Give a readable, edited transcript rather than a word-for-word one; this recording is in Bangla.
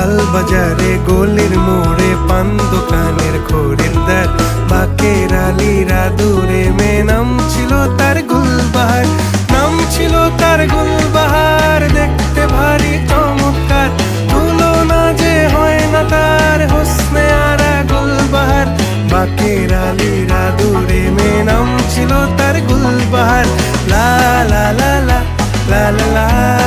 লাল বাজারে গলির মোড়ে পান দোকানের খরিদ্দার, বাকের আলীরা দূরে মেয়ে নাম ছিল তার গুলবাহার, নাম ছিল তার গুলবাহার। দেখতে ভারী চমৎকার, তুলনা যে হয় না তার হোসনে আরা গুলবাহার। বাকের আলীরা দূরে মেয়ে নাম ছিল তার গুলবাহার। লা লা লা লা লা লা লা।